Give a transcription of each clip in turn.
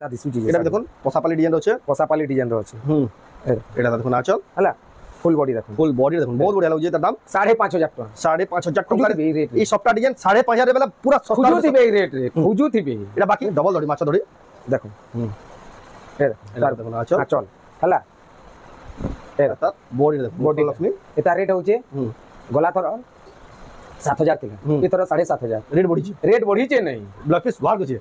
এটা দেখুন পসাপালি ডিজাইন আছে, পসাপালি ডিজাইন আছে। এটা দেখুন আঁচল হলা ফুল বডি দেখুন, ফুল বডি দেখুন বহুত বড়িয়া লাগুছে। তার দাম 5,500 টাকা, 5,500 টাকা। এই সবটা ডিজাইন 5,500 বেলা পুরা সস্তা খুজুতিবে এই রেট রে, খুজুতিবে। এটা বাকি ডবল ধরি মাছ ধরি দেখুন। এটা দেখুন আঁচল হলা তার বডি দেখুন বডি লক্ষ্মী। এটা রেট হচ্ছে গলা থর 7,000 টাকা, এই থর 7,500 রেট বড়িছে নাই। ব্লাউজ পিস ওয়ার্ক আছে,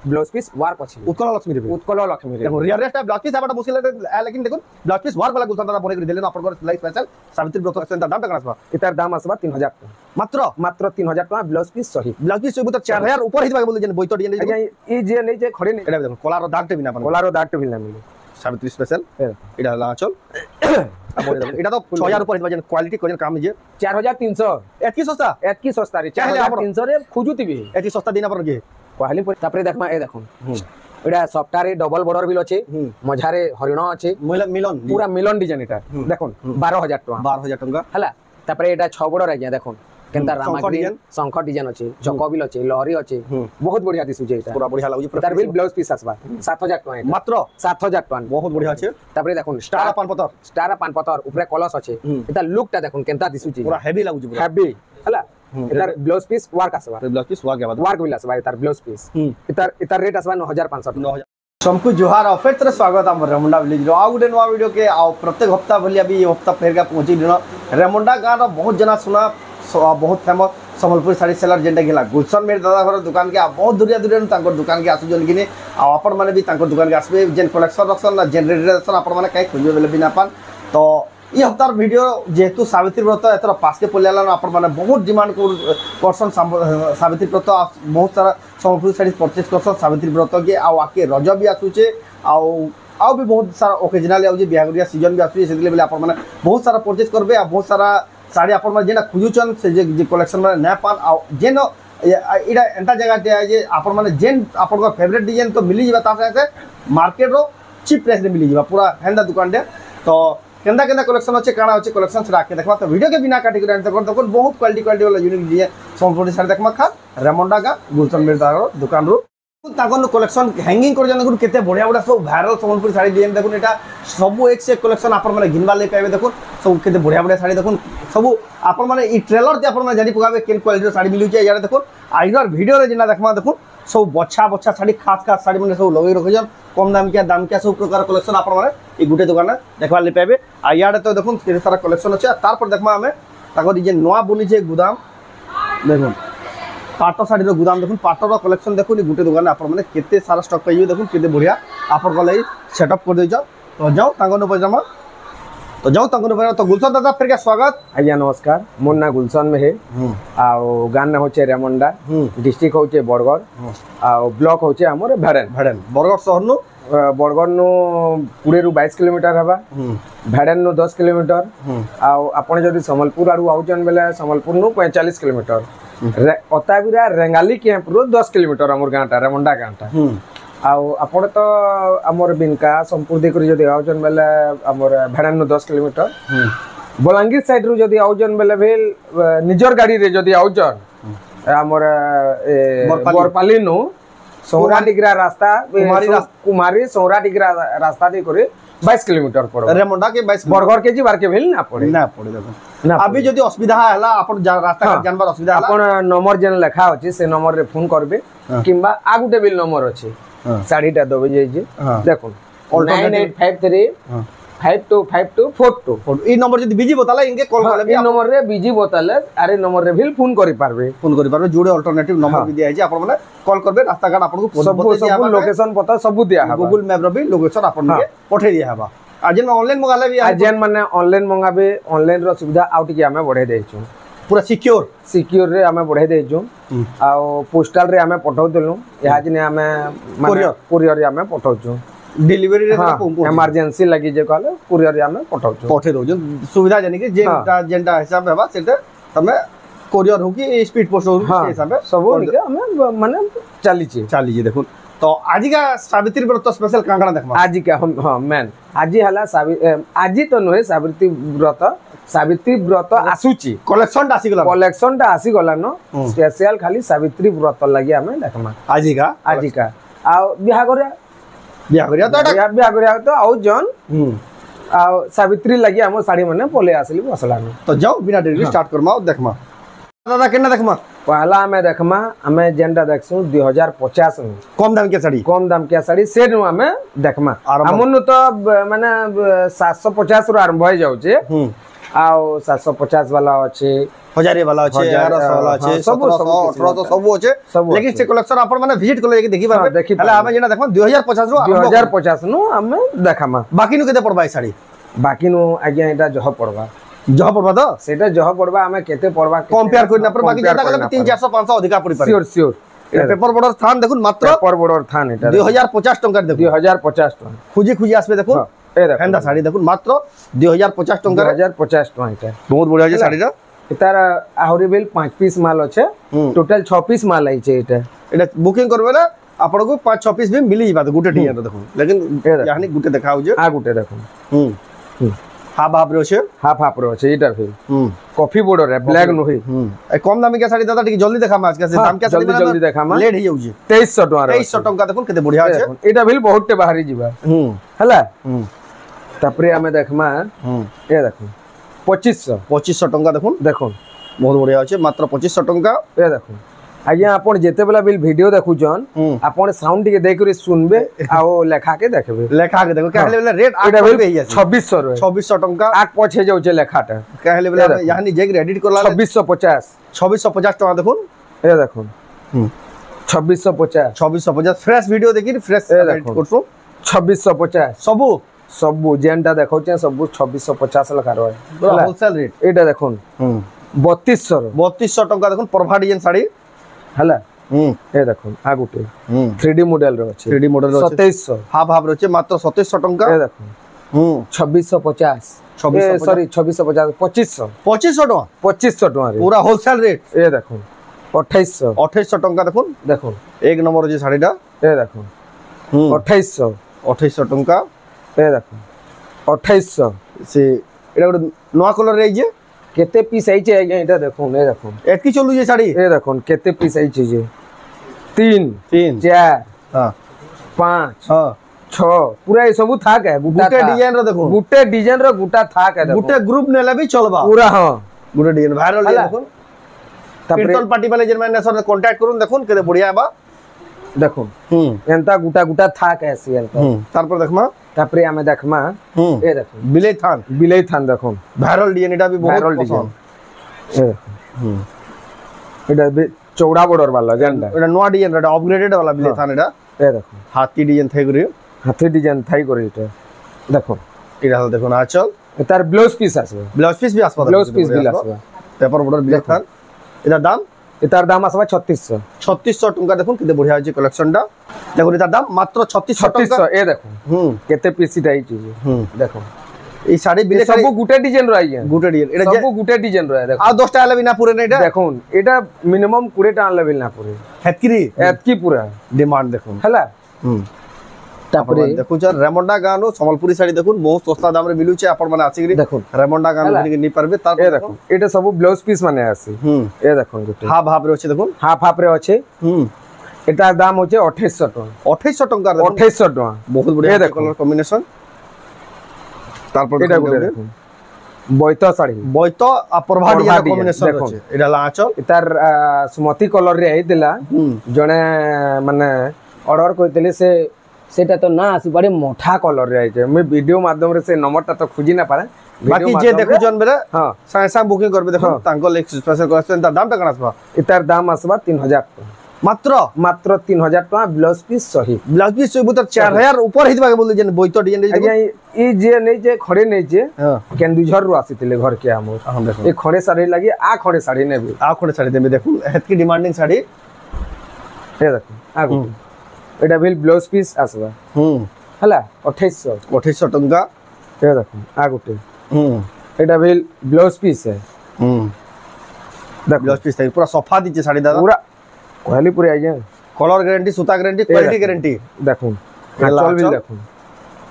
ব্লাউজ পিস ওয়ার্ক আছে, উৎকল লক্ষ্মী দেবে, উৎকল লক্ষ্মী রে। দেখুন রিয়ার রেটটা ব্লাউজ পিস আবার বসিলে লেকিন দেখুন ব্লাউজ পিস ওয়ার্ক वाला গুলশান দাদা বনে করে দিলেন আপনাদের লাইফ স্পেশাল সাবিত্রী ব্রত সেন্টার। দামটা কেন আসবা? এটার দাম আসবা 3,000 টাকা, মাত্র 3,000 টাকা। ব্লাউজ পিস সহি, ব্লাউজ পিস তো 4,000 উপর হিসেবে বলে যে বইতো ডিজাইন এই যে নেই যে খড়ে নেই। এটা দেখুন কলার দাগটা বিনা পান, কলার দাগটা বিনা মিলে সাবিত্রী স্পেশাল। এটা হলো আঁচল। এটা তো 6,000 উপর হিসেবে কোয়ালিটি কোন কাম যে 4,300 এতকি সস্তা, এতকি সস্তা রে। 4,300 রে খুজুতিবে, এতকি সস্তা দিনা পারো কি কহালি। তারপরে দেখমা এই দেখুন এটা সফটারে ডবল বর্ডর বিল আছে, মঝারে হরিণ আছে, মিলন পুরা মিলন ডিজাইন। এটা দেখুন 12,000 টাকা, 12,000 টাকা হলা। তারপরে এটা 6 বর্ডর আজ্ঞা দেখুন কেনতা রামাগ্রি শঙ্খ ডিজাইন আছে, চক বিল আছে, লহরি আছে, বহুত বঢ়িয়া দিসুছে। এটা পুরা বঢ়িয়া লাগুছে। তার বিল ব্লাউজ পিস আসবা 7,000 টাকা, মাত্র 7,000 টাকা, বহুত বঢ়িয়া আছে। তারপরে দেখুন স্টার পান পতর উপরে কলস আছে। এটা লুকটা দেখুন কেনতা দিসুছে, পুরা হেভি লাগুছে, পুরা হেভি হলা। এটার ব্লাউজ পিস ওয়ার্ক আসবা, ব্লাউজ পিস ওয়ার্ক বিল আসবা। এটার ব্লাউজ পিস এটার রেট আসবা 9,500 টাকা। सबको जोहार और फिर तरह स्वागत है रेमुंडा विलेज आउ गोटे नुआ वीडियो के आओ प्रत्येक हफ्ता भलिया भी हफ्ता फेर का पहुंची दिन रेमुंडा गाँव बहुत जना सुना बहुत फेमस सम्बलपुर साड़ी सेलर जेनटा कि गुलशन मेरे दादा घर दुकान के बहुत दूरिया दूरिया दुकान के आसुन कि आपण मैंने भी दुकान के आसबे जेन कलेक्शन रक्शन जेन रेडिएशन आपण मैंने कहीं खोजे बेले भी ना पान। तो ये हफ्तार वीडियो जेहेतु सावित्री व्रत एथर पास के पड़ेगा आपण मैंने बहुत डिमांड करसन सावित्री व्रत बहुत सारा सम्बलपुर साड़ी परचेज करसन सावित्री व्रत के आके रज भी आसूचे आउ भी बहुत सारा ओकेजनाली आउे बिहागरिया सीजन भी आसूचे से बेले आपण मैंने बहुत सारा परचेज करबे आ बहुत सारा साड़ी आपण मैंने जेना खुजुचन से जे कलेक्शन मैंने ना पान आ जेन इटा एंता जगह जे आपण मैंने जेन आपण फेवरेट डिजाइन तो मिली जाबा तार से मार्केट रो चीप प्राइस रे मिली जाबा पूरा हेंदा दुकान दे। तो केंदा केंदा कलेक्शन अच्छे काना अच्छे कलेक्शन से आके देखमा। तो वीडियो के बिना काटी कर देखो बहुत क्वालिटी वाला यूनिक डिजाइन सम्पूर्ण साड़ी देखमा खास रेमुंडा का गुलशन मिर्जा दुकान रो ताकन कलेक्शन हैंगिंग कर जन केते बढ़िया बढ़िया सब वायरल सम्बलपुर साड़ी डिजाइन देखो एटा सब एक से कलेक्शन आपण माने घिनबा ले पाइबे। देखो सब केते बढ़िया बढ़िया साड़ी देखो सब आपण माने ई ट्रेलर ते आपण माने जानि पकाबे केन क्वालिटी साड़ी मिलु छै यार। देखो आइगर वीडियो रे जिना देखमा देखो सब बच्छा बच्छा साड़ी खास खास साड़ी माने सब लगै रखै जन कम दाम के सब प्रकार कलेक्शन आपण माने ई गुटे दुकान देखबा ले पाइबे। आ याडे तो देखो केते सारा कलेक्शन अछि। तारपर देखमा हमें ताको जे नवा बनि छै गुदाम देखो पाट शाढ़ी गुदाम देखो पाटर कलेक्शन देखो गोटे दुकान आप केते सारा स्टॉक पाइबे। देखो केते बढ़िया आपण को लई सेटअप कर देछ। तो जाओ तांगन पजामा तो जाओ तांगन पजामा। तो गुलशन दादा फिर के स्वागत आज्ञा नमस्कार। मोर ना गुलशन में है आ गान ना होचे रेमुंडा, डिस्ट्रिक्ट होचे बरगढ़ आ ब्लॉक होचे हमर भेड़न बरगढ़ शहर नु बरगढ़ नु पुरे रु 22 किलोमीटर हबा, भेड़न नु 10 किलोमीटर आ आपण जदी संबलपुर आडू आउचन बेले संबलपुर नु 45 किलोमीटर अताबिरा रेंगाली कैंप रो 10 किलोमीटर हमर गाँटा रेमुंडा गाँटा आपण तो आमर बिनका संपूर्ति करी जदी आउचन बेले आमर भेड़न नु 10 किलोमीटर बलांगीर साइड रु जदी आउचन बेले भेल निजर गाड़ी रे जदी आउचन आमर बरपाली नु सौराडिगरा रास्ता कुमारी सौराडिगरा रास्ता दे करे 22 किलोमीटर पड़ो रेमुंडा के 22 बरगढ़ के जी बार के भेल ना पड़े देखो अभी जदी असुविधा हला आपण रास्ता जानबार असुविधा हला आपण नंबर जेन लेखा अछि से नंबर रे फोन करबे किबा आ गुटे बिल नंबर अछि साड़ीटा दबे जे देखो 9853 525242 ई नंबर जदी बिजी बताला इनके कॉल करबे। ई नंबर रे बिजी बताले अरे नंबर रे भी फोन करि पारबे जोड़े अल्टरनेटिव नंबर भी दिया है आपण माने कॉल करबे रास्ता घाट आपन को सब लोकेशन पता सब दिया है गूगल मैप रे भी लोकेशन आपन के पठे दिया है। आज ऑनलाइन मंगाले भी आज माने ऑनलाइन मंगाबे ऑनलाइन रो सुविधा आउट के हमें बढ़े देछु पूरा सिक्योर रे हमें बढ़े देछु आ पोस्टल रे हमें पठाउ देलु यहाँ जिने हमें कुरियर रे हमें पठाउछु डिलीवरी रे इमरजेंसी लगी जे कहले कुरियर रे हमें पठाउछु पठे दो सुविधा जानि के जेंटा हिसाब हेबा सेते तमे कुरियर हो कि स्पीड पोस्ट हो से हिसाब सब हमें माने चली देखो। तो आज का सावित्री व्रत स्पेशल कांगड़ा देखमा आज का हम हां मैन आज हला आज तो नहे सावित्री व्रत आसुची कलेक्शन आसी गला न स्पेशल खाली सावित्री व्रत लागि हमें देखमा आज का आ बिहागरे बिया करिया तो एटा बिया करिया तो आउ जन आ सावित्री लगी हम साड़ी माने पले आसली मसला में तो जाओ बिना देरी स्टार्ट करमा और देखमा दादा केना देखमा पहला हमें देखमा हमें जेंडा देखसु 2050 में कम दाम के साड़ी सेट नु हमें देखमा हमनु तो माने 750 रो आरंभ हो जाउ छे आ 750 वाला अछि 1000 वाला अछि 1100 वाला अछि 1700 1800 सब अछि लेकिन से कलेक्शन अपन माने विजिट करले कि देखि पाबे हला हमें जेना देखमा 2050 रो 2050 नु हमें देखमा बाकी नु केते पड़बा ई साड़ी बाकी नु आज्ञा एटा जह पड़बा तो सेटा जह पड़बा हमें केते पड़बा कंपेयर करना पर बाकी ज्यादा कले 3 400 500 अधिका पड़ी पारे श्योर पेपर बॉर्डर थान देखुन मात्र पेपर बॉर्डर थान एटा 2050 टंका देखुन 2050 टंका खुजी आसबे देखुन ए देखो हेंदा साड़ी देखुन मात्र 2050 टंका 2050 टंका एटा बहुत बढ़िया जे साड़ी रा एतार आहुरी बिल 5 पीस माल अछि टोटल 6 पीस माल आई छै एटा बुकिंग करबेला आपण को 5 6 पीस भी मिली जाबा गुटे डिजाइन देखुन लेकिन यानी गुटे देखाउ जे आ गुटे देखुन हाफ हाफ रो छे हाफ रो छे एटा फिर कॉफी बॉर्डर है ब्लैक नो है ए कम दाम के साड़ी दादा ठीक जल्दी देखा आज के दाम के साड़ी जल्दी देखा लेट हो जाउ जे 2300 टका 2300 टका देखुन केते बढ़िया छै एटा बिल बहुत टे बाहरी जीवा हला तापरे हमें देखमा ए देखो 2500 टका देखुन बहुत बढ़िया छै मात्र 2500 टका ए देखो आज्ञा आपण जेते बेला बिल वीडियो देखु जन आपण साउंड के देख के सुनबे आ लेखा के देखबे देखो कहले बेला रेट एटा बिल 2600 रे 2600 टका आक पछे जाउ छै लेखाटा कहले बेला यानी जे एडिट करला 2650 टका देखुन ए देखुन 2650 फ्रेश वीडियो देखि फ्रेश एडिट करसु 2650 सब जेनटा देखौ छै सब 2650 लखा रह होलसेल रेट एटा देखुन 3200 टका देखुन प्रभा डिजाइन साड़ी हला ए देखुन आ गुटे 3D मॉडल रो छै 3D मॉडल रो 2700 हाफ हाफ रो छै मात्र 2700 टका ए देखुन 2650 सॉरी 2650 2500 टका रे पूरा होलसेल रेट ए देखुन 2800 टका देखुन एक नंबर जे साड़ीटा ए देखुन 2800 टका ए देखुन 2800 से एटा नवा कलर रे जे केते पीस आई छै एटा देखुन ए देखुन एतकी चलू जे साड़ी ए देखुन केते पीस आई छै जे 3 4 हां 5 हां 6 पूरा ए सब था के गुटे डिजाइन रो देखो गुटे डिजाइन रो गुटा था के देखो गुटे ग्रुप नेला भी चलबा पूरा हां गुटे डिजाइन वायरल डिजाइन देखुन कीर्तन पार्टी वाले जन मैंने सर कांटेक्ट करून देखुन केते बढ़िया बा देखुन एंता गुटा गुटा था के ऐसे तारपर देखमा तापरे हमें देखमा ए देखो बिलेई थान देखो वायरल डिजाइन एटा भी बहुत पसंद ए एटा भी चौड़ा बॉर्डर वाला जेंडा एटा नवा डिजाइन एटा अपग्रेडेड वाला बिलेई थान एटा ए देखो हाथी डिजाइन थाई करी एटा देखो एटा देखो ना चल तार ब्लाउज पीस आसबे ब्लाउज पीस भी आसबे पेपर बॉर्डर बिलेई थान एटा दाम एतार दाम आसबा 3600 टका देखुन केते बढ़िया अछि कलेक्शनटा देखुन एतार दाम मात्र 3600 टका ए देखो केते पीस इटा आइछि देखो ई साड़ी बिले सब गुटे डिजाइन रही है गुटे डिजाइन एटा सब गुटे डिजाइन रहे देखो आ 10 टा लेबी ना पूरे नै एटा देखुन एटा मिनिमम 20 टा लेबी ना पूरे हेतकी पूरा डिमांड देखुन हला तापरे देखु छ रेमंडा गानो संबलपुरी साड़ी देखुन बहुत सस्ता दाम रे मिलु छै आपण माने आसी देखुन रेमंडा गानो कि नै परबे तार ए देखो एटा सब ब्लाउज पीस माने आसी ए देखुन गुटे हाफ हाफ रे छै देखुन हाफ रे अछि एटा दाम होचे 2800 टका 2800 टका बहुत बढ़िया कलर कॉम्बिनेशन तारपर एटा गुटे देखुन बोइतो आ प्रभा डिजाइन कॉम्बिनेशन छै एटा लाचल एतार सुमति कलर रे आइदिला जने माने ऑर्डर करथिले से सेटा तो ना आसी बड़े मोठा कलर रे आइजे मैं वीडियो माध्यम रे से नंबरटा तो खुजी ना पारे बाकी जे देखु जन बेले हां सासा बुकिंग करबे देखो तांको लेक स्पेशल कलेक्शन ता दाम ता कना आसबा एतार दाम आसबा 3000 मात्र 3000 टका ब्लाउज पीस सही ब्लाउज पीस सही तो 4000 ऊपर हितबा के बोल जन बोइतो डिजाइन ई जे नै जे खड़े नै जे केंदुझर रु आसीतिले घर के हमर हां देखो ए खड़े साड़ी लागि आ खड़े साड़ी नेबे आ खड़े साड़ी देबे देखु हेतकी डिमांडिंग साड़ी ए देखो आगु एटा बिल ब्लाउज पीस आसबा हला 2800 टका ए देखो आ गुटे एटा बिल ब्लाउज पीस है ब्लाउज पीस पूरा सफा दीचे साड़ी दादा पूरा कहली पूरे आइ जाए कलर गारंटी सूता गारंटी क्वालिटी गारंटी देखो चल बिल देखो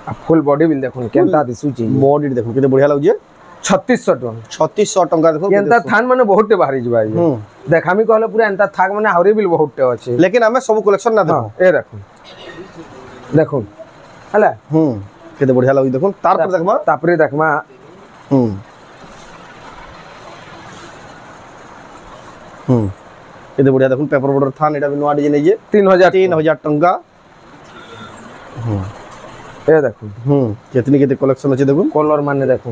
आ फुल बॉडी बिल देखो केनता दिसु छी बॉडी देखो केते बढ़िया लागु जे 3600 टका देखो एंता थान माने बहुत टे बाहरी जबा देख हमी कहले पूरा एंता थाक माने हावरे बिल बहुत टे अछि लेकिन हमें सब कलेक्शन ना देखो ए देखो हला केते बढ़िया लागु देखो तार पर देखमा तापरे देखमा केते बढ़िया देखो पेपर बॉर्डर थान एटा भी नवा डिजाइन है जे 3000 टंका ए देखो केतनी केते कलेक्शन अछि देखो कलर माने देखो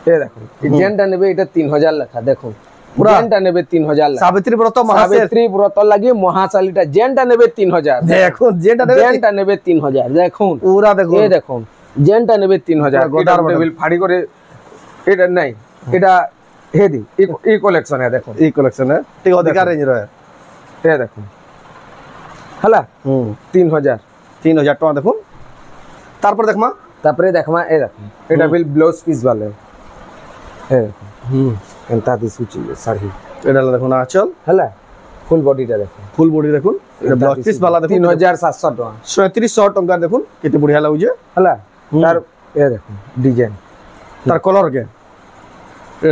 ए देखो जेनटा नेबे एटा 3000 लेखा देखो जेनटा नेबे 3000 लेखा सावित्री व्रत महाशय सावित्री व्रत लागि महाशालीटा जेनटा नेबे 3000 देखो जेनटा नेबे 3000 देखो पूरा देखो ए देखो जेनटा नेबे 3000 गोदार टेबल फाड़ी करे एटा नहीं एटा हेदी ई कलेक्शन है देखो ई कलेक्शन है ठीक अधिकार रेंज रे ए देखो हला 3000 टका देखो तार पर देखमा तापरे देखमा ए देखो एटा बिल ब्लाउज पीस वाले ए देखो एंता दिसुची साड़ी एटा देखो ना चल हला फुल बॉडीटा देखो फुल बॉडी देखो एटा ब्लाउज पीस वाला देखो 3700 टका 3700 टका देखो केते बढ़िया लागु जे हला तार ए देखो डिजाइन तार कलर के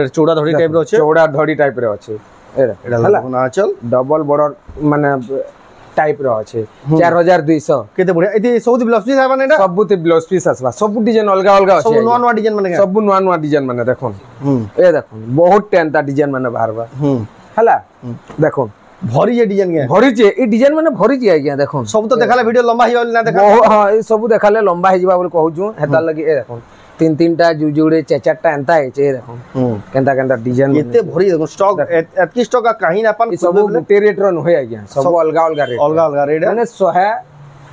चौड़ा धड़ी टाइप रो छे चौड़ा धड़ी टाइप रे अछि ए देखो ना चल डबल बॉर्डर माने टाइप रो अछि 4200 केते बढ़िया एती सबुती ब्लाउज पीस आबा नेटा सबुती ब्लाउज पीस आसबा सब डिजाइन अलगा अलगा अछि सब नवा नवा डिजाइन माने सब नवा डिजाइन माने देखो ए देखो बहुत टेंटा डिजाइन माने बाहरबा हला देखो भरी जे डिजाइन के भरी जे ई डिजाइन माने भरी जे आज्ञा देखो सब तो देखाले वीडियो लंबा हियो ना देखा हां ई सब देखाले लंबा हि जिबा बोल कहू छु हेता लगी ए देखो तीन टा जुजुड़े चारटा एंता है जे देखो केंता केंता डिजाइन एते भरी देखो स्टॉक एतकी स्टॉक का कहीं ना अपन सब गुटे रेट रन होय आज्ञा सब अलगा अलगा रेट माने 100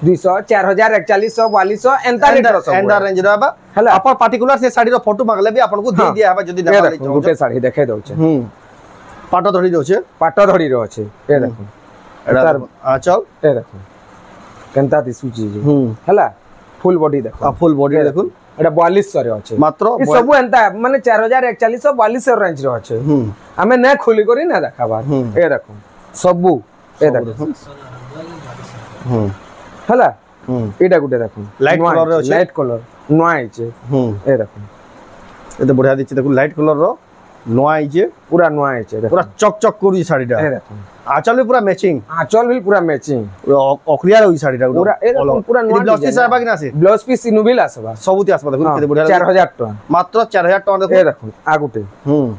200 4000 4100 4200 एंता रेट सब एंदा रेंज रहबा हला अपन पर्टिकुलर से साड़ी रो फोटो मांगले भी आपन को दे दिया हबा जदी ना ले गुटे साड़ी देखे दउ छे पाटो धड़ी रो छे पाटो धड़ी रो छे ए देखो एटा आ चल ए देखो केंता दिसु चीज हला फुल बॉडी देखो फुल बॉडी देखो एटा 4200 रे अछि मात्र ई सब एंता माने 4000 4100 4200 रेंज रो अछि हमें न खोली करी ना देखाबा ए देखो सबु ए देखो हला एटा गुटे देखो लाइट कलर रे अछि लाइट कलर नोआ आइचे ए देखो एते बढ़िया दिछि देखो लाइट कलर रो नोआ आइचे पूरा नोआ आइचे पूरा चक चक करू साड़ीटा ए देखो आंचल भी पूरा मैचिंग आंचल भी पूरा मैचिंग ओखरिया रही साड़ीटा पूरा ए देखो पूरा नोआ ब्लाउज पीस आबा कि ना से ब्लाउज पीस इनुबिल आसबा सबुती आसबा देखो केते बढ़िया 4000 टका मात्र 4000 टका देखो ए देखो आ गुटे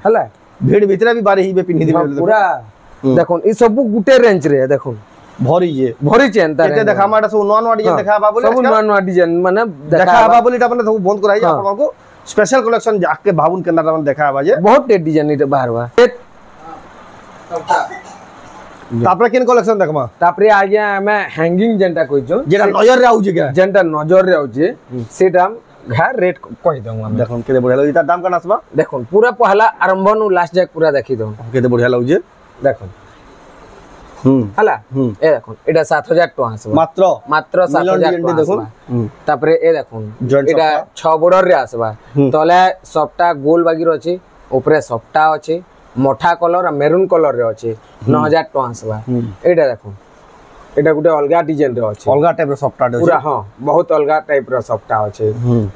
हला भीड़ भीतर भी बारी हिबे पिन्हि दिबे पूरा देखो ई सब गुटे रेंज रे देखो भरी चेनता केते देखा माटा सब नॉन वाडी डिजाइन देखा बाबू सब नॉन वाडी डिजाइन माने देखा बाबू इटा माने सब बंद कराई आपन को स्पेशल कलेक्शन जाके भाबुन केंद्र माने देखा आबा जे बहुत टेड डिजाइन इटा बाहर बा तापरे केन कलेक्शन देखमा तापरे आ गया हमें हैंगिंग जेंटा कहि जो जेटा नजर रे आउ जे क्या जेंटा नजर रे आउ जे सेटा घर रेट कहि दऊ हम देखो केते बढ़िया लगी इटा दाम का नासबा देखो पूरा पहला आरंभ नु लास्ट जाक पूरा देखि दऊ केते बढ़िया लग जे देखो हला ए देखो एटा 7000 टका आसबा मात्र 7000 टका देखो तापरे ए देखो एटा 6 बॉर्डर रे आसबा तले सबटा गोल बागी रो अछि ऊपरे सबटा अछि मोठा कलर और मेरून कलर रे अछि 9000 टका आसबा एटा देखो एटा गुटे अलगा डिजाइन रे अछि अलगा टाइप रो सॉफ्टा रे पूरा हां बहुत अलगा टाइप रो सॉफ्टा अछि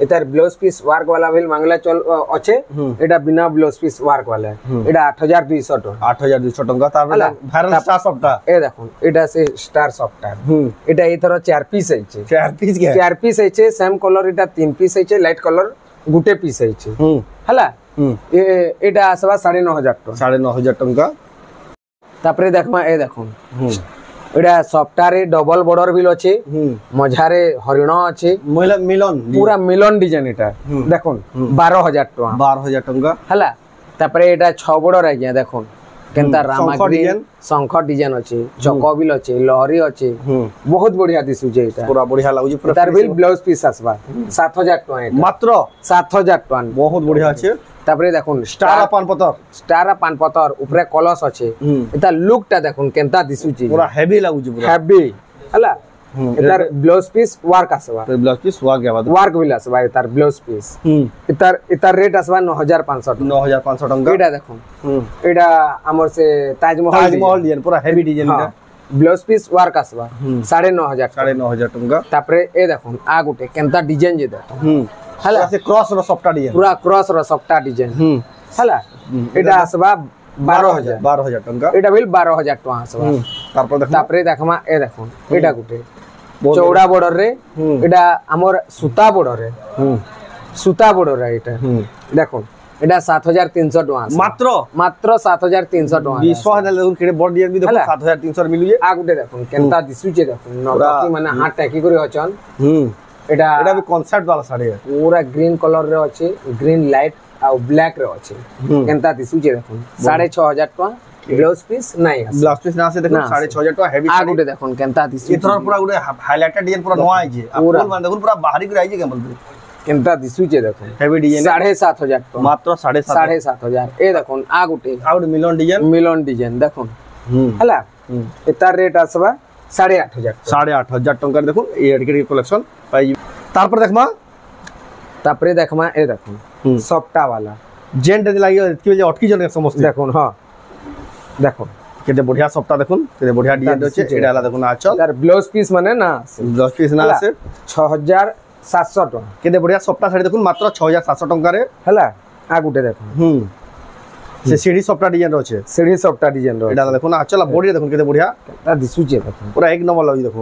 एतार ब्लाउज पीस वर्क वाला भेल मांगला चल अछि एटा बिना ब्लाउज पीस वर्क वाला एटा 8200 टका 8200 टका तार वायरल स्टार सॉफ्टा ए देखो एटा से स्टार सॉफ्टा एटा एथरो 4 पीस अछि 4 पीस के 4 पीस अछि सेम कलर एटा 3 पीस अछि लाइट कलर गुटे पीस अछि हला एटा आसबा 9500 टका 9500 टका तापरे देखमा ए देखो एटा सॉफ्टवेयर डबल बॉर्डर बिल अछि मझारे हरिण अछि मिलन पूरा मिलन डिजाइन एटा देखो 12000 टका 12000 टका हला तापरे एटा 6 बॉर्डर आ गया देखो केनता रामाग्री शंख डिजाइन अछि चको बिल अछि लहरी अछि बहुत बढ़िया दिसु जे एटा पूरा बढ़िया लागु जे तार बिल ब्लाउज पीस आसबा 7000 टका एटा मात्र 7000 टका बहुत बढ़िया अछि तापरे देखो स्टार पान पतर ऊपरे कलश अछि एटा लुकटा देखो केनता दिसु छी पूरा हेवी लागु छी पूरा हेवी हला एतार ब्लाउज पीस वर्क आसबा ब्लाउज पीस वर्क के बाद वर्क बिल आसबा एतार ब्लाउज पीस एतार रेट आसबा 9500 टका एटा देखो एटा हमर से ताजमहल डिजाइन पूरा हेवी डिजाइन एटा ब्लाउज पीस वर्क आसबा 9500 टका तापरे ए देखो आ गुटे केनता डिजाइन जे देखो हला से क्रॉस रो सॉफ्टा डिजाइन पूरा क्रॉस रो सॉफ्टा डिजाइन हला एटा आसबा 12000 टका एटा बिल 12000 टका आसबा तापरे देखमा ए देखो एटा गुटे चौड़ा बॉर्डर रे एटा हमर सूता बॉर्डर रे सूता बॉर्डर रे एटा देखो एटा 7300 टका मात्र मात्र 7300 टका विश्वास नै देखुन केडे बड़ डिजाइन भी देखो 7300 मिलु जे आ गुटे देखो केनता दिसुचे देखो नटकी माने हाथ टैकी करे अछन एटा भी कॉन्सेप्ट वाला साड़ी है पूरा ग्रीन कलर रे अछि ग्रीन लाइट आ ब्लैक रे अछि केनता दिसुचे देखो 6500 टका ब्लाउज पीस नहीं ब्लाउज पीस ना से देखो 6500 टका हेवी आ गुटे देखो केनता दिसुचे इथर पूरा गुटे हाइलाइटेड डिजाइन पूरा नवा आइ जे पूरा माने देखो पूरा बाहरी करे आइ जे केमल केनता दिसुचे देखो हेवी डिजाइन 7500 टका मात्र 7500 ए देखो आ गुटे मिलन डिजाइन देखो हला एतार रेट आसबा 8500 टका देखो ए एडकेट कलेक्शन पाई तारपर देखमा ए देखो सॉफ्टा वाला जेंट लागि कि जे अटकी जने समस्त देखो हां देखो केते बढ़िया सॉफ्टा देखो केते बढ़िया डिजाइन होचे एडा वाला देखो ना चल यार ब्लाउज पीस माने ना ब्लाउज पीस ना से 6700 टका केते बढ़िया सॉफ्टा साड़ी देखो मात्र 6700 टका रे हला आ गुटे देखो से सीढ़ी सॉफ्टा डिजाइन होचे सीढ़ी सॉफ्टा डिजाइन रो एडा देखो ना चल बॉडी देखो केते बढ़िया ता दिसुचे देखो पूरा एक नंबर लगी देखो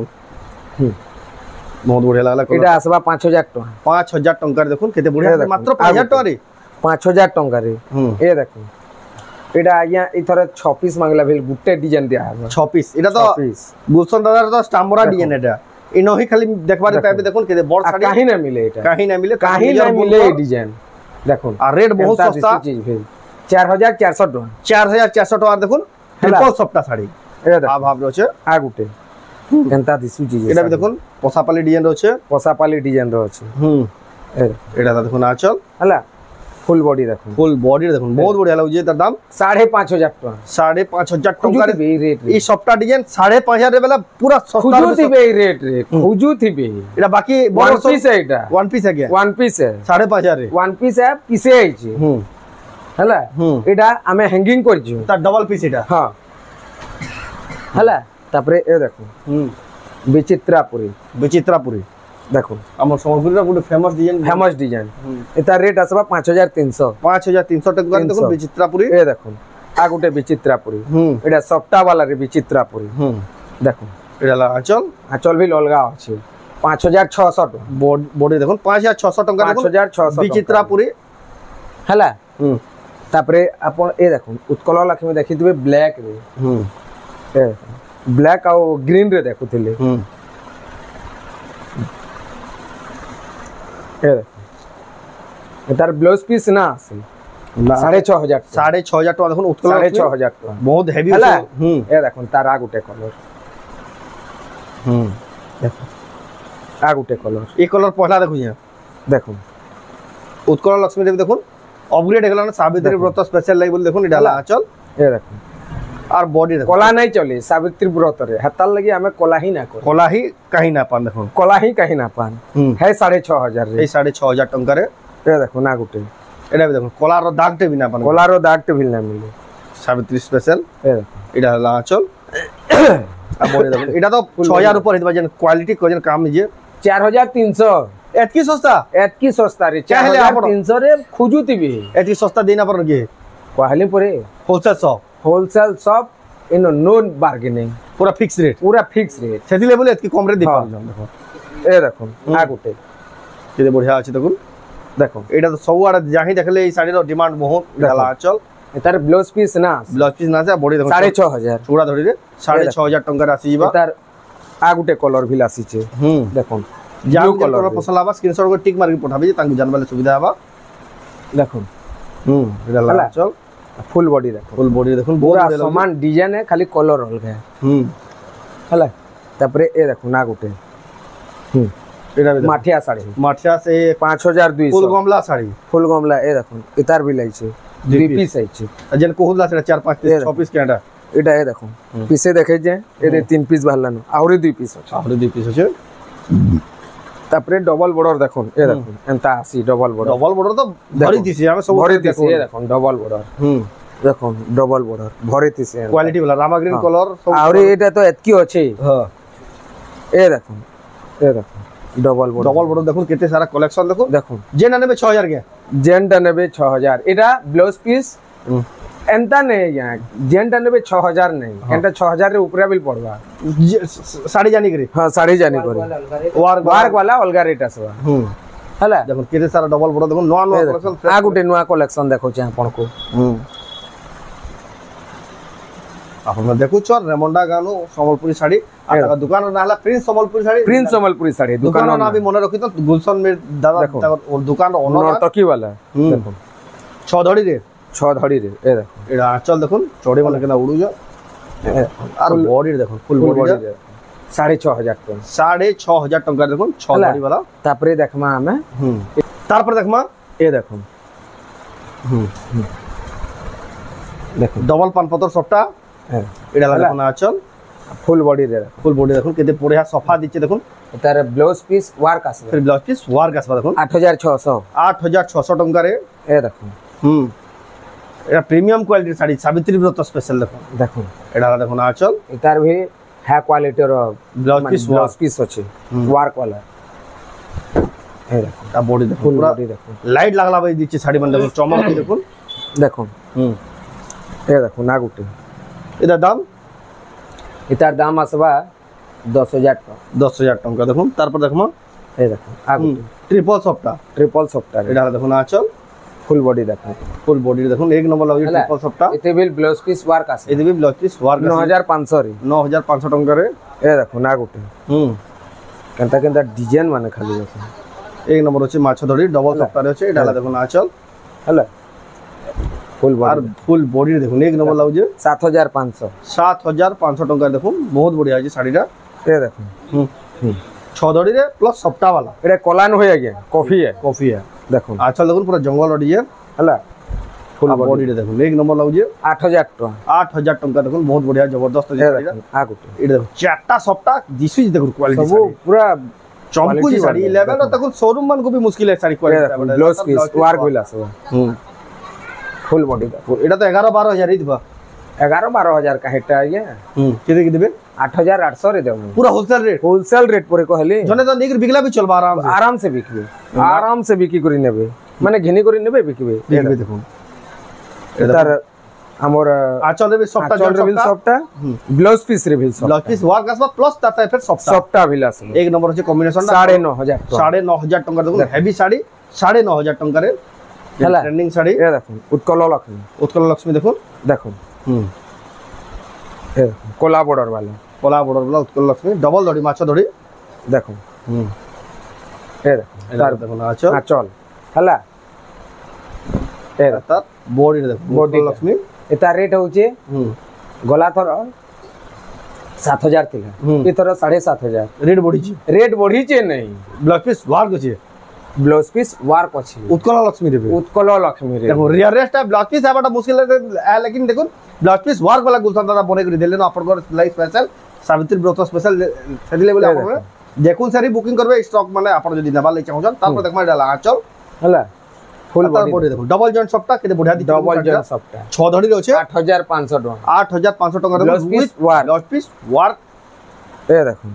बहुत बढ़िया लागला एटा आसबा 5000 टका 5000 टका देखो केते बढ़िया मात्र 5000 टका रे 5000 टका रे ए देखो एटा आज्ञा इथर 36 मांगला भेल गुटे डिजाइन दिया है 36 एटा तो गुलशन दादा तो स्टाम्बरा डिजाइन एटा इनो ही खाली देखबारे पाबे देखो केते बड़ साड़ी काहे ना मिले एटा काहे ना मिले डिजाइन देखो आ रेट बहुत सस्ता चीज भेल 4400 टका 4400 टका देखो ट्रिपल सॉफ्टा साड़ी ए देखो आ भाव रोचे आ गुटे केनता दिसु चीज एटा भी देखो पोसापाली डिजाइन रोचे पोसापाली डिजाइन रोचे एटा देखो ना चल हला फुल बॉडी देखो फुल बॉडी देखो बहुत बढ़िया लागु जे त दाम 5500 टका 5500 टका रे रेट ई सॉफ्टा डिजाइन 5500 रे वाला पूरा सस्ता खुजू थी रेट रे खुजू थी एटा बाकी वन पीस है एटा वन पीस है क्या वन पीस है 5500 रे वन पीस है पीसे है छी हला एटा हमें हैंगिंग कर छु त डबल पीस एटा हां हला तापरे ए देखो विचित्रापुरी देखो हमर सम्बलपुर गुड फेमस डिजाइन एता रेट आसबा 5300 टका देखो विचित्रापुरी ए देखो आ गुटे विचित्रापुरी एटा सॉफ्टा वाला रे विचित्रापुरी देखो एला आंचल भी अलगा अछि 5600 टका बॉडी देखो 5600 टका 5600 विचित्रापुरी हला तापरे आपण ए देखो उत्कल लक्ष्मी देखितबे ब्लैक रे ए ब्लैक आ ग्रीन रे देखुथिले तार ब्लाउज पीस ना 6500 टका देखो उत्कल 6500 टका बहुत हेवी हला ए देखो तार आ गुटे कलर देखो आ गुटे कलर ए कलर पहला देखो यहाँ देखो उत्कल लक्ष्मी देवी देखो अपग्रेड हेगला ना सावित्री व्रत स्पेशल लाइक बोल देखो डाला आंचल ए देखो और बॉडी देखो कोला नहीं चले सावित्री व्रत रे हताल लगी हमें कोला ही ना कर कोला ही कहीं ना पान देखो कोला ही कहीं ना पान है 6500 रे 6500 टका रे ए देखो ना गुटे एडा भी देखो कोला रो दाग टे भी ना पान कोला रो दाग टे भी ना मिले सावित्री स्पेशल ए देखो एडा ला आंचल आ बॉडी देखो एडा तो 6000 ऊपर हितबा जन क्वालिटी को जन काम जे 4300 एतकी सस्ता रे 4300 रे खुजुती भी एतकी सस्ता देना पर गे कहले परे wholesale shop in no bargaining पूरा फिक्स रेट सेति लेवल एतकी कम रे दे पार देखो ए देखो आ गुटे केते बढ़िया अछि देखो एटा तो सब आडा जाहि देखले ई साड़ी रो डिमांड बहुत डाला चल एतार ब्लाउज पीस ना से बॉडी देखो 6500 चूड़ा धड़ी रे 6500 टका रासी जीवा एतार आ गुटे कलर भी लासी छे देखो ब्लू कलर पसंद आबा स्क्रीनशॉट को टिक मार के पठाबे तांकु जानबाले सुविधा आबा देखो डाला चल फुल बॉडी देखो पूरा समान डिजाइन है खाली कलर अलग है हला तापरे ए देखो ना गुटे एटा माठिया से 5200 फुल गमला ए देखो इतार भी लै छै दुई पीस है छै जन कोहुला से 4 5 6 पीस के एटा ए देखो पीसे देखे जे ए 3 पीस बाहरलानो आउरी 2 पीस छै तापरे डबल बॉर्डर देखो ए देखो एंता आसी डबल बॉर्डर तो भरी दिसी हमें सब भरी दिसी ए देखो डबल बॉर्डर देखो डबल बॉर्डर भरी दिसी क्वालिटी वाला रामा ग्रीन कलर सब आउरी एटा तो एतकी अछि हां ए देखो डबल बॉर्डर देखो केते सारा कलेक्शन देखो देखो जेन नेबे 6000 के जेन नेबे 6000 एटा ब्लाउज पीस एंता नहीं आज्ञा जेनटा नेबे 6000 नहीं एंटा 6000 रे ऊपर बिल पड़वा साड़ी जानी करी हां साड़ी जानी करी वार्क वाला अलगा रेट आसबा हला देखो केते सारा डबल बड़ देखो नवा नवा कलेक्शन आ गुटे नवा कलेक्शन देखो छै आपण को आपण देखु छ रेमंडा गानो संबलपुरी साड़ी आ दुकान ना हला प्रिंस संबलपुरी साड़ी दुकान ना भी मने रखि तो गुलशन में दादा और दुकान ओनर टकी वाला देखो 6 धड़ी रे ए देखो एडा चल देखो चौड़ी मन केना उडु जा और बॉडी देखो फुल बॉडी 6500 टका 6500 टका देखो 6 धड़ी वाला तापरे देखमा हमें तार पर देखमा ए देखो देखो डबल पान पत्थर सट्टा एडा देखो ना चल फुल बॉडी देखो केते बढ़िया सफा दिचे देखो तार ब्लाउज पीस वार्क आसे फिर ब्लाउज पीस वार्क आसबा देखो 8600 टका रे ए देखो एटा प्रीमियम क्वालिटी साड़ी सावित्री व्रत स्पेशल देखो एडा देखो ना चल तार भी हाई क्वालिटी रो ब्लाउज पीस अछि वार्क वाला ए देखो ता बॉडी देखो फुल पूरा बॉडी देखो लाइट लागला भाई दिचे साड़ी मन देखो चमक देखो देखो ए देखो ना गुटे एदा दाम इतार दाम आसबा 10000 टका 10000 टका देखो तार पर देखमा ए देखो आ गुटे ट्रिपल सफ्टा एडा देखो ना चल फुल बॉडी देखो एक नंबर लागो ट्रिपल सफ्टा एते बिल ब्लाउज पीस वार्क आसे एते भी ब्लाउज पीस वार्क 9500 रे 9500 टका रे ए देखो ना गुटे केंता डिजाइन माने खाली देखो एक नंबर होचे माछ धड़ी डबल सफ्टा रे होचे एडा देखो ना चल हला फुल बॉडी देखो एक नंबर लागो जे 7500 टका देखो बहुत बढ़िया है साड़ीटा ए देखो 6 धड़ी रे प्लस सफ्टा वाला एटा कोलान होय गया कॉफी है देखो आचल देखो पूरा जंगल डिजाइन हला फुल बॉडी देखो एक नंबर लागो जे 8000 टका 8000 टका देखो बहुत बढ़िया जबरदस्त है आ गुटे ए देखो चारटा सफ्टा दिसु देखो क्वालिटी सब पूरा चमकू जी साड़ी लेवल तक शोरूम मन को भी मुश्किल है साड़ी क्वालिटी ब्लाउज पीस वार्क होइला सब फुल बॉडी एटा तो 11-12 ही दिबा 11-12 का हेटा ये केते के दिबे 8800 रे देबो पूरा होलसेल रेट परे कहले जने तो निक बिकला भी चलबा आराम से बिकबे आराम से बिकी करी नेबे माने घिनी करी नेबे बिकबे देखो तार हमर आचल रे भी सफ्टा ब्लाउज पीस रे भी सफ्टा ब्लाउज पीस वार्क आसबा प्लस ताता फिर सफ्टा भिलास एक नंबर होचे कॉम्बिनेशन 9500 टका देखो हेवी साड़ी 9500 टका रे ट्रेंडिंग साड़ी ए देखो उत्कल लक्ष्मी देखो ए कोला बॉर्डर वाला उत्कल लक्ष्मी डबल धड़ी माछ धड़ी देखो ए देखो तार देखो ना चल हला ए तार बॉडी देखो उत्कल लक्ष्मी एता रेट होचे गला थर 7000 थिला ए थर 7500 रेट बढ़ी छे नहीं ब्लाउज पीस वार्क छे ब्लाउज पीस वार्क अछि उत्कल लक्ष्मी रे देखो रियरेस्ट ब्लाउज पीस आबाटा मुश्किल है लेकिन देखो ब्लाउज पीस वार्क वाला गुलशन दादा बने करी देले न आपन लाइक स्पेशल सावित्री व्रत स्पेशल सेदिले बोले आपन देखुन सारी बुकिंग करबे स्टॉक माने आपन जदी नेबा ले चाहछन तापर देखमा डाला आचल हला फुल बॉडी देखो डबल जॉइंट सफ्टा केते बढ़िया दिख डबल जॉइंट सफ्टा 6 धड़ी रे होचे 8500 टका 8500 टका रे ब्लाउज पीस वार्क ए देखो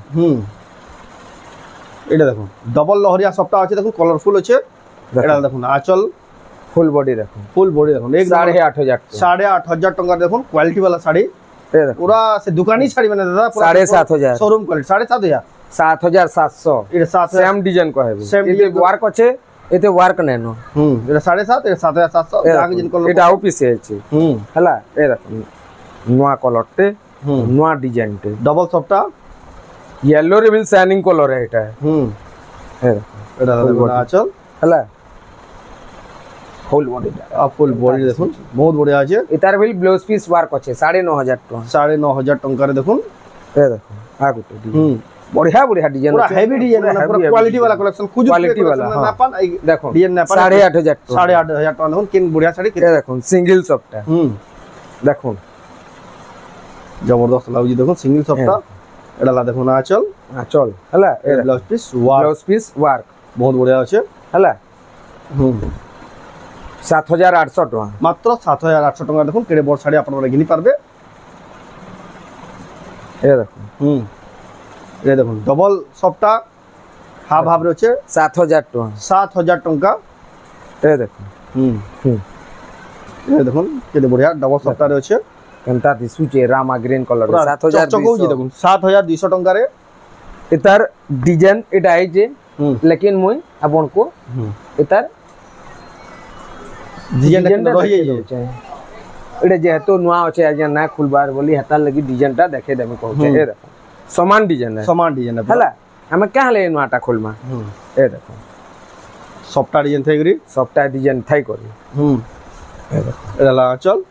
एटा देखो डबल लहरिया सफ्टा আছে দেখুন कलरफुल আছে এটা দেখুন আঁচল ফুল বডি দেখুন एक 8500 টাকা দেখুন কোয়ালিটি वाला শাড়ি ए देखो पूरा से दुकानी शाड़ी बने दादा पूरा 7500 शोरूम क्वालिटी 7500 এটা 7 सेम डिजाइन को है सेम एते वार्क আছে एते वार्क नेनो এটা 7.5 এটা 7700 आगे जिन कलर এটা आउ पीस আছে हला ए देखो नोआ कलर टे नोआ डिजाइन टे डबल सफ्टा येलो रिबिल शाइनिंग कलर है এটা এটা দেখুন আঁচল হলা ফুল বডি দেখুন বহুত বড়িয়া আছে এটার বিল ব্লাউজ পিস ওয়ার্ক আছে 9500 টাকা 9500 টাকা রে দেখুন এ দেখো आ गुटे बढ़िया डिजाइन पूरा हेवी डिजाइन মানে पूरा क्वालिटी वाला कलेक्शन खुद क्वालिटी वाला ना पान देखो डिजाइन ना पान 8500 टाका देखुन किन बढ़िया साड़ी ए देखो सिंगल सफ्टा देखो जबरदस्त लाउजी देखो सिंगल सफ्टा एडाला देखो ना आंचल हला ए ब्लाउज पीस वार्क बहुत बढ़िया আছে हला 7800 টাকা মাত্র 7800 টাকা দেখুন কেড়ে বড় শাড়ি আপনারা কিনি পারবে এ দেখুন এ দেখুন ডবল সফটা হাফ হাফ রয়েছে 7000 টাকা 7000 টাকা এ দেখুন ये देखो केते बढ़िया डबल सफ्टा रे अछि केनता दिसुचे रामा ग्रीन कलर 7200 चकचक देखो 7200 टंका रे इतार डिजाइन एटा है जे लेकिन मुई आपन को इतार डिजाइन रही है एटा जेहेतु नुआ अछि आज ना खुलबार बोली हता लगी डिजाइनटा देखे देमी कहू ए देखो समान डिजाइन है हला हमें क्या ले नुआटा खोलमा ए देखो सफ्टा design Thai curry सफ्टा design Thai curry ए देखो एला चल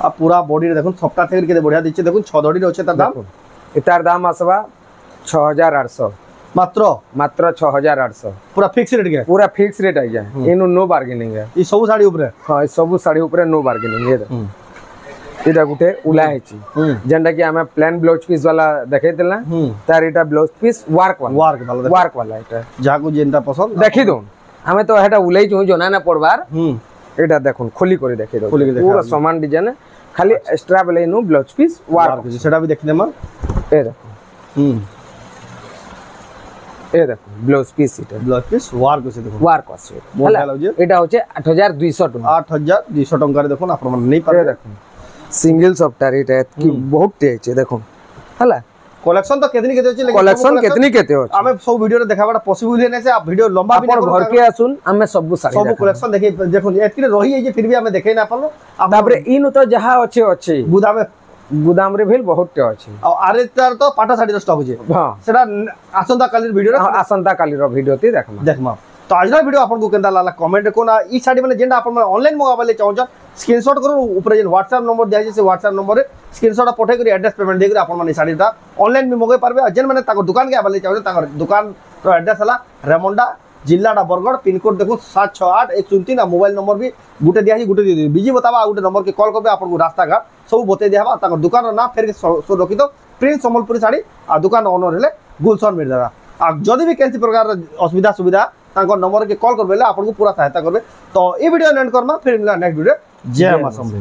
आ पूरा बॉडी रे देखो सफ्टा थाई केते बढ़िया दिचे देखो 6 धड़ी रे अछि तार दाम इतार दाम आसबा 6800 मात्र मात्र 6800 पूरा फिक्स रेट आ जाए इनु नो बार्गेनिंग है ई सब साड़ी ऊपर हां ई सब साड़ी ऊपर नो बार्गेनिंग है इटा गुटे उला हेची जेंडा कि हमें प्लेन ब्लाउज पीस वाला देखै देला तार इटा ब्लाउज पीस वर्क वाला इटा जाको जेंटा पसंद देखि दो हमें तो हेटा उलाई छु जना ना पड़बार एटा देखुन खोली करे देखि दो पूरा समान डिजाइन खाली एक्स्ट्रा वाले नो ब्लाउज पीस वर्क सेटा भी देखि देमा ए देखो ए देखो ब्लाउज पीस इटा ब्लाउज पीस वर्क से देखो वर्क আছে এটা হচ্ছে 8200 টাকা 8200 টাকা রে দেখুন আপন মানে নাই পারে দেখুন सिंगल सॉफ्टवेयर एटा की बहुत टेच है देखो हला कलेक्शन तो केतनी केते अछि कलेक्शन केतनी केते हो हमें सब वीडियो रे देखाबाटा पॉसिबल है नै से आप वीडियो लंबा भी घर के आसुन हमें सब सारी सब कलेक्शन देखि देखो एतकी रही है जे फिर भी हमें देखै ना पालो ताबरे इन तो जहां अछि गुदाम रे भेल बहुत टे अछि आ आरे तार तो पाटा साड़ी रो स्टॉक होजे हां सेटा आसंता काली वीडियो रे आसंता काली रो वीडियो ते देखमा तो आज वीडियो आपन को केंदा लाला कमेंट को ना ई साड़ी माने जेंडा आपन ऑनलाइन मंगाबले चाहौ स्क्रीनशॉट करू ऊपर जे व्हाट्सएप नंबर दिया से व्हाट्सएप नंबर रे स्क्रीनशॉट पठे करी एड्रेस पेमेंट दे करी आपन माने साड़ीटा ऑनलाइन भी मंगाई पारबे जेन माने ताको दुकान के आबले चाहौ ताको दुकान रो एड्रेस हला रेमुंडा जिल्लाटा बरगढ़ पिन कोड देखो 768103 आ मोबाइल नंबर भी गुटे दिया गुटे दे बिजी बताबा गुटे नंबर के कॉल करबे आपन को रास्ता घाट सब बते दियाबा ताको दुकान रो नाम फेर सो रखि दो प्रिंस संबलपुरी साड़ी आ दुकान ओनर हेले गुलशन मिर्जा आ जदी भी केनसी प्रकार असुविधा सुविधा ताको नंबर के कॉल करबेले आपन को पूरा सहायता करबे तो ई वीडियो एंड करमा फिर मिला नेक्स्ट वीडियो जय मां संभे।